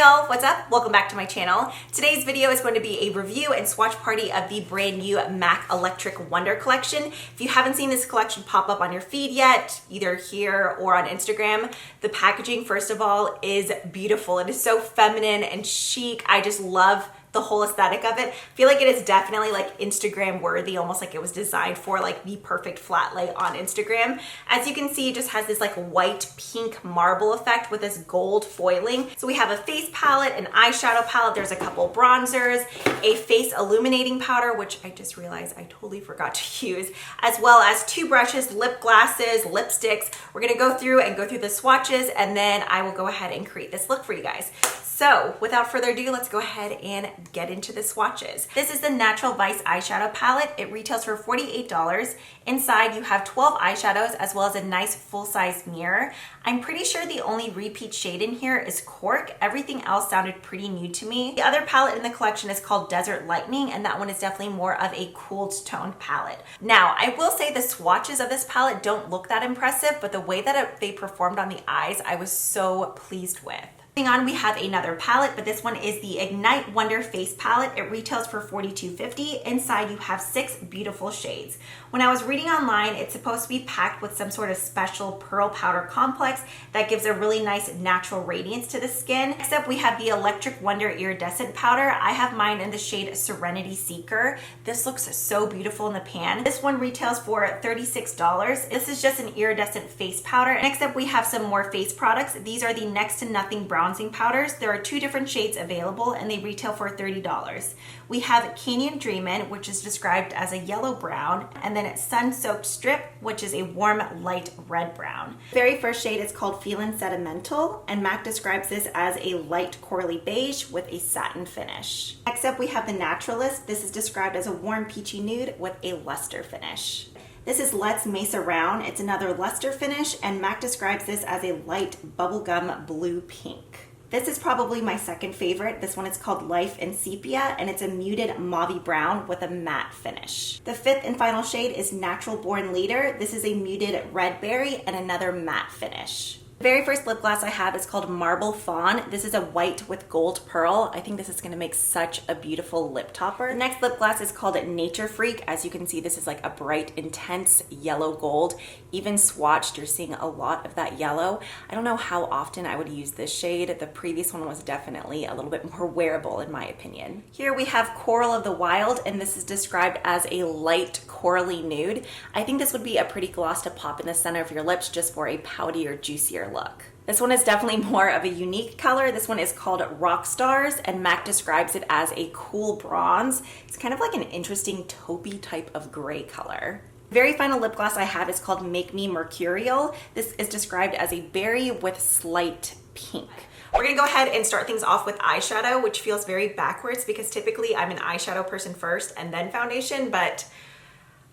y'all, what's up? Welcome back to my channel. Today's video is going to be a review and swatch party of the brand new MAC Electric Wonder collection. If you haven't seen this collection pop up on your feed yet, either here or on Instagram, the packaging, first of all, is beautiful. It is so feminine and chic. I just love the whole aesthetic of it. I feel like it is definitely like Instagram worthy, almost like it was designed for like the perfect flat lay on Instagram. As you can see, it just has this like white pink marble effect with this gold foiling. So we have a face palette, an eyeshadow palette, there's a couple bronzers, a face illuminating powder, which I just realized I totally forgot to use, as well as two brushes, lip glosses, lipsticks. We're gonna go through the swatches, and then I will go ahead and create this look for you guys. So without further ado, let's go ahead and get into the swatches. This is the NATURALIST eyeshadow palette. It retails for $48. Inside you have 12 eyeshadows as well as a nice full-size mirror. I'm pretty sure the only repeat shade in here is Cork. Everything else sounded pretty new to me. The other palette in the collection is called Desert Lightning, and that one is definitely more of a cool toned palette. Now, I will say the swatches of this palette don't look that impressive, but the way that they performed on the eyes, I was so pleased with. Moving on, we have another palette, but this one is the Ignite Wonder Face Palette. It retails for $42.50. Inside, you have 6 beautiful shades. When I was reading online, it's supposed to be packed with some sort of special pearl powder complex that gives a really nice natural radiance to the skin. Next up, we have the Electric Wonder Iridescent Powder. I have mine in the shade Serenity Seeker. This looks so beautiful in the pan. This one retails for $36. This is just an iridescent face powder. Next up, we have some more face products. These are the Next to Nothing bronzing powders. There are 2 different shades available and they retail for $30. We have Canyon Dreamin', which is described as a yellow brown, and then it's Sun Soaked Strip, which is a warm light red brown. The very first shade is called Feelin' Sentimental, and MAC describes this as a light corally beige with a satin finish. Next up, we have the Naturalist. This is described as a warm peachy nude with a luster finish. This is Let's MESA Round. It's another luster finish, and MAC describes this as a light bubblegum blue pink. This is probably my second favorite. This one is called Life in Sepia, and it's a muted mauve brown with a matte finish. The 5th and final shade is Natural Born Leader. This is a muted red berry and another matte finish. The very first lip gloss I have is called Marble Fawn. This is a white with gold pearl. I think this is gonna make such a beautiful lip topper. The next lip gloss is called Nature Freak. As you can see, this is like a bright, intense yellow gold. Even swatched, you're seeing a lot of that yellow. I don't know how often I would use this shade. The previous one was definitely a little bit more wearable in my opinion. Here we have Coral of the Wild, and this is described as a light corally nude. I think this would be a pretty gloss to pop in the center of your lips just for a poutier, juicier look. This one is definitely more of a unique color. This one is called Rock Stars, and MAC describes it as a cool bronze. It's kind of like an interesting taupey type of gray color. The very final lip gloss I have is called Make Me Mercurial. This is described as a berry with slight pink. We're gonna go ahead and start things off with eyeshadow, which feels very backwards because typically I'm an eyeshadow person first and then foundation, but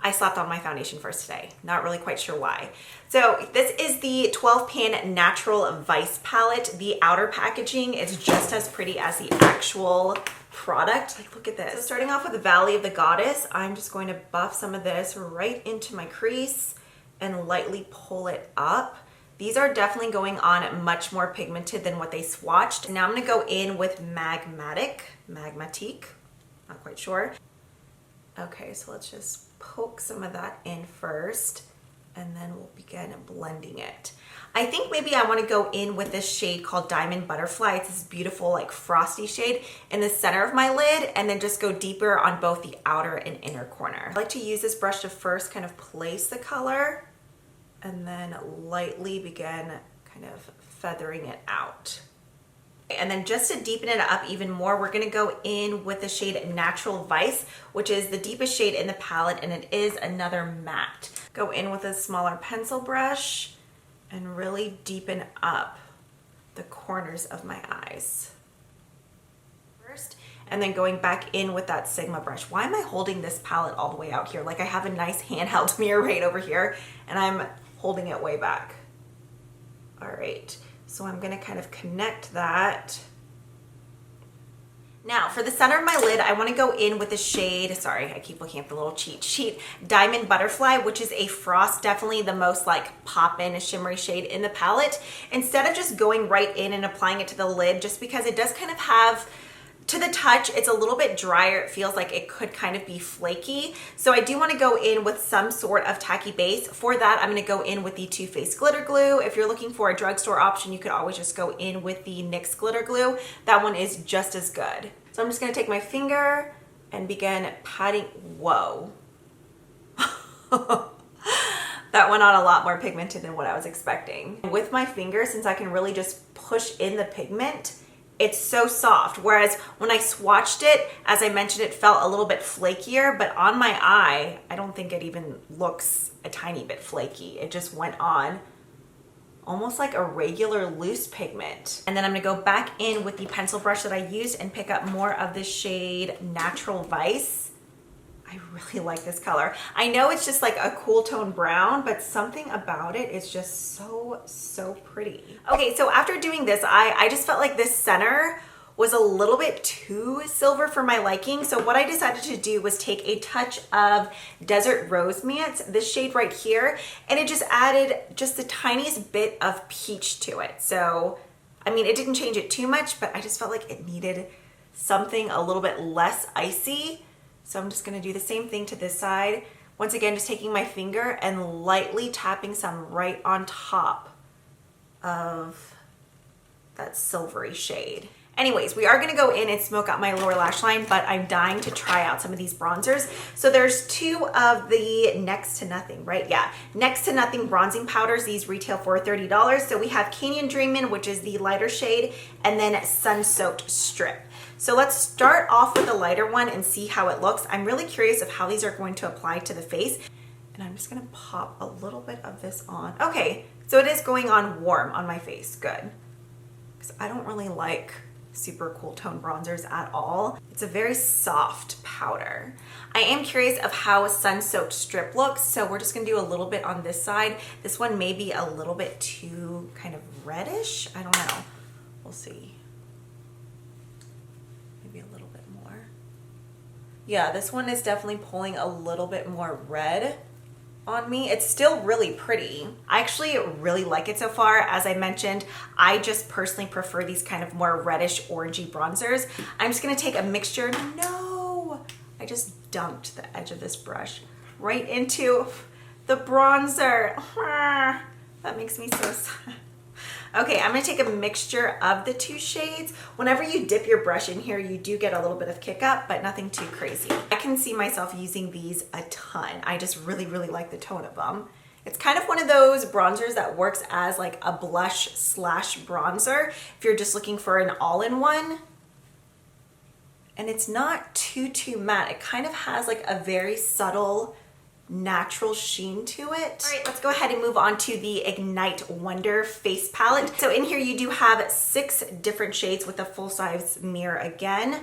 I slapped on my foundation first today. Not really quite sure why. So this is the 12 pan Natural Vice palette. The outer packaging is just as pretty as the actual product. Like, look at this. So starting off with the Valley of the Goddess, I'm just going to buff some of this right into my crease and lightly pull it up. These are definitely going on much more pigmented than what they swatched. Now I'm gonna go in with Magmatique, not quite sure. Okay, so let's just poke some of that in first, and then we'll begin blending it. I think maybe I want to go in with this shade called Diamond Butterfly. It's this beautiful like frosty shade in the center of my lid, and then just go deeper on both the outer and inner corner. I like to use this brush to first kind of place the color and then lightly begin kind of feathering it out. And then just to deepen it up even more, we're gonna go in with the shade Natural Vice, which is the deepest shade in the palette, and it is another matte. Go in with a smaller pencil brush and really deepen up the corners of my eyes first, and then going back in with that Sigma brush. Why am I holding this palette all the way out here? Like I have a nice handheld mirror right over here, and I'm holding it way back. All right. So I'm gonna kind of connect that. Now for the center of my lid, I want to go in with the shade, sorry, I keep looking at the little cheat sheet, Diamond Butterfly, which is a frost, definitely the most like pop-in shimmery shade in the palette. Instead of just going right in and applying it to the lid, just because it does kind of have, to the touch, it's a little bit drier. It feels like it could kind of be flaky. So I do want to go in with some sort of tacky base. For that, I'm going to go in with the Too Faced Glitter Glue. If you're looking for a drugstore option, you could always just go in with the NYX Glitter Glue. That one is just as good. So I'm just going to take my finger and begin patting. Whoa. That went on a lot more pigmented than what I was expecting. With my finger, since I can really just push in the pigment, it's so soft. Whereas when I swatched it, as I mentioned, it felt a little bit flakier, but on my eye, I don't think it even looks a tiny bit flaky. It just went on almost like a regular loose pigment. And then I'm gonna go back in with the pencil brush that I used and pick up more of the shade Natural Vice. I really like this color. I know it's just like a cool tone brown, but something about it is just so pretty. Okay, so after doing this, I just felt like this center was a little bit too silver for my liking. So what I decided to do was take a touch of Desert Romance, this shade right here, and it just added just the tiniest bit of peach to it. So, I mean, it didn't change it too much, but I just felt like it needed something a little bit less icy. So I'm just gonna do the same thing to this side. Once again, just taking my finger and lightly tapping some right on top of that silvery shade. Anyways, we are gonna go in and smoke out my lower lash line, but I'm dying to try out some of these bronzers. So there's two of the Next to Nothing, right? Yeah, Next to Nothing bronzing powders. These retail for $30. So we have Canyon Dreamin', which is the lighter shade, and then Sun Soaked Strip. So let's start off with the lighter one and see how it looks. I'm really curious of how these are going to apply to the face. And I'm just gonna pop a little bit of this on. Okay, so it is going on warm on my face, good. Because I don't really like super cool tone bronzers at all. It's a very soft powder. I am curious of how Sun Soaked Strip looks, so we're just gonna do a little bit on this side. This one may be a little bit too kind of reddish. I don't know, we'll see. Maybe a little bit more. Yeah, this one is definitely pulling a little bit more red on me. It's still really pretty. I actually really like it so far. As I mentioned, I just personally prefer these kind of more reddish orangey bronzers. I'm just gonna take a mixture. No, I just dumped the edge of this brush right into the bronzer. That makes me so sad. Okay, I'm gonna take a mixture of the two shades. Whenever you dip your brush in here, you do get a little bit of kick up, but nothing too crazy. I can see myself using these a ton. I just really like the tone of them. It's kind of one of those bronzers that works as like a blush slash bronzer if you're just looking for an all-in-one. And it's not too matte. It kind of has like a very subtle natural sheen to it. All right, let's go ahead and move on to the Ignite Wonder face palette. So in here you do have 6 different shades with a full-size mirror again.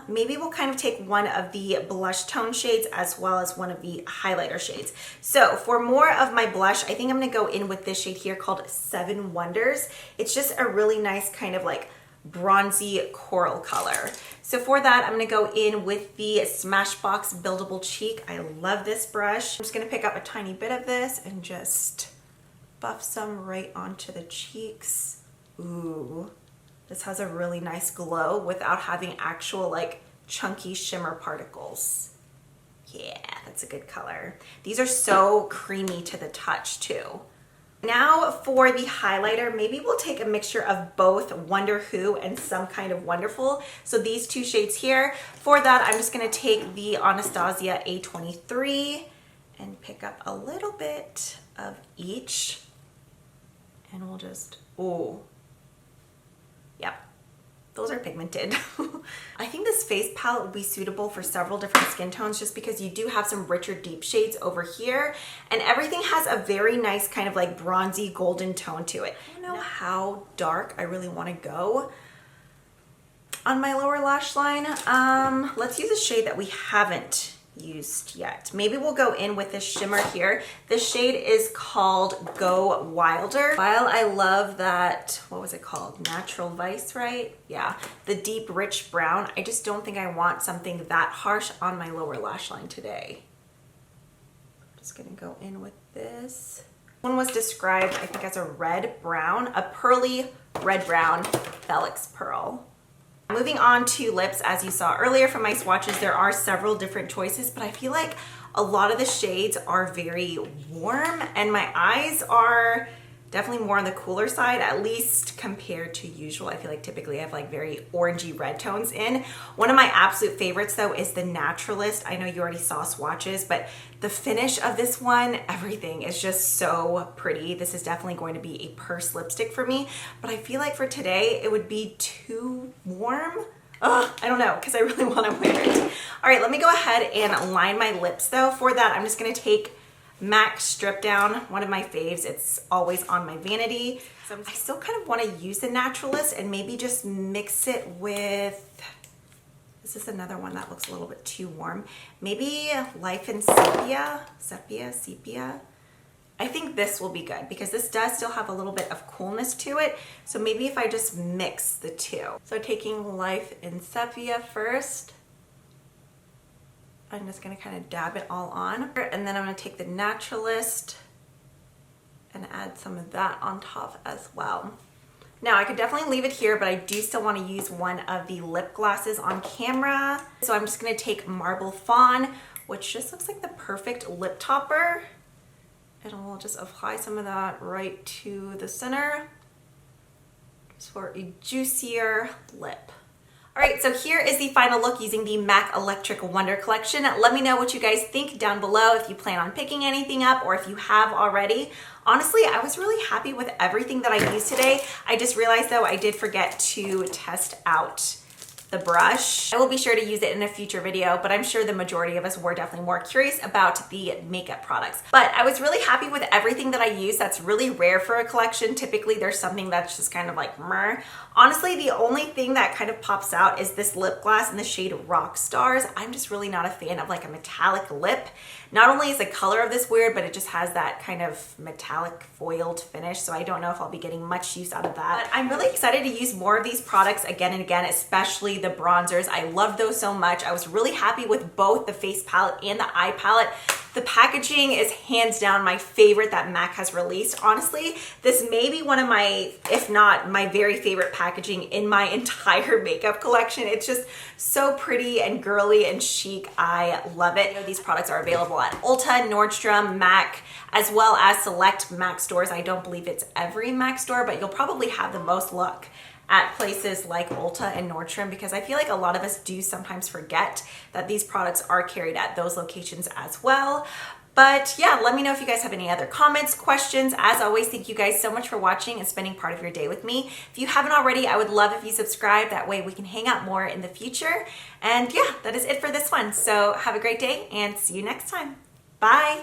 Maybe we'll kind of take one of the blush tone shades as well as one of the highlighter shades. So for more of my blush, I think I'm gonna go in with this shade here called 7 Wonders. It's just a really nice kind of like bronzy coral color. So for that, I'm gonna go in with the Smashbox Buildable Cheek. I love this brush. I'm just gonna pick up a tiny bit of this and just buff some right onto the cheeks. Ooh, this has a really nice glow without having actual like chunky shimmer particles. Yeah, that's a good color. These are so creamy to the touch too. Now for the highlighter, maybe we'll take a mixture of both Wonder Who and Some Kind of Wonderful. So these 2 shades here. For that, I'm just gonna take the Anastasia A23 and pick up a little bit of each. And we'll just, ooh, yep. Those are pigmented. I think this face palette would be suitable for several different skin tones just because you do have some richer deep shades over here and everything has a very nice kind of like bronzy golden tone to it. I don't know how dark I really want to go on my lower lash line. Let's use a shade that we haven't used yet. Maybe we'll go in with this shimmer here. This shade is called Go Wilder. While I love that, what was it called? NATURALIST, right? Yeah, the deep rich brown. I just don't think I want something that harsh on my lower lash line today. I'm just gonna go in with this. One was described, I think, as a red brown, a pearly red brown Felix pearl. Moving on to lips, as you saw earlier from my swatches, there are several different choices, but I feel like a lot of the shades are very warm and my eyes are definitely more on the cooler side, at least compared to usual. I feel like typically I have like very orangey red tones in. One of my absolute favorites though is the Naturalist. I know you already saw swatches, but the finish of this one, everything is just so pretty. This is definitely going to be a purse lipstick for me, but I feel like for today it would be too warm. I don't know, because I really want to wear it. All right, let me go ahead and line my lips though. For that, I'm just gonna take MAC Strip Down, one of my faves. It's always on my vanity. So I still kind of want to use the Naturalist and maybe just mix it with, this is another one that looks a little bit too warm. Maybe Life in Sepia. I think this will be good because this does still have a little bit of coolness to it. So maybe if I just mix the two. So taking Life in Sepia first. I'm just gonna kind of dab it all on. And then I'm gonna take the Naturalist and add some of that on top as well. Now I could definitely leave it here, but I do still wanna use one of the lip glosses on camera. So I'm just gonna take Marble Fawn, which just looks like the perfect lip topper. And we'll just apply some of that right to the center, just for a juicier lip. All right, so here is the final look using the MAC Electric Wonder Collection. Let me know what you guys think down below, if you plan on picking anything up or if you have already. Honestly, I was really happy with everything that I used today. I just realized though I did forget to test out the brush. I will be sure to use it in a future video, but I'm sure the majority of us were definitely more curious about the makeup products. But I was really happy with everything that I used. That's really rare for a collection. Typically there's something that's just kind of like meh. Honestly, the only thing that kind of pops out is this lip gloss in the shade Rock Stars. I'm just really not a fan of like a metallic lip. Not only is the color of this weird, but it just has that kind of metallic foiled finish, so I don't know if I'll be getting much use out of that. But I'm really excited to use more of these products again and again, especially the bronzers. I love those so much. I was really happy with both the face palette and the eye palette. The packaging is hands down my favorite that MAC has released. Honestly, this may be one of my, if not my very favorite packaging in my entire makeup collection. It's just so pretty and girly and chic. I love it. You know, these products are available at Ulta, Nordstrom, MAC, as well as select MAC stores. I don't believe it's every MAC store, but you'll probably have the most luck at places like Ulta and Nordstrom, because I feel like a lot of us do sometimes forget that these products are carried at those locations as well. But yeah, let me know if you guys have any other comments, questions. As always, thank you guys so much for watching and spending part of your day with me. If you haven't already, I would love if you subscribe. That way we can hang out more in the future. And yeah, that is it for this one. So have a great day and see you next time. Bye.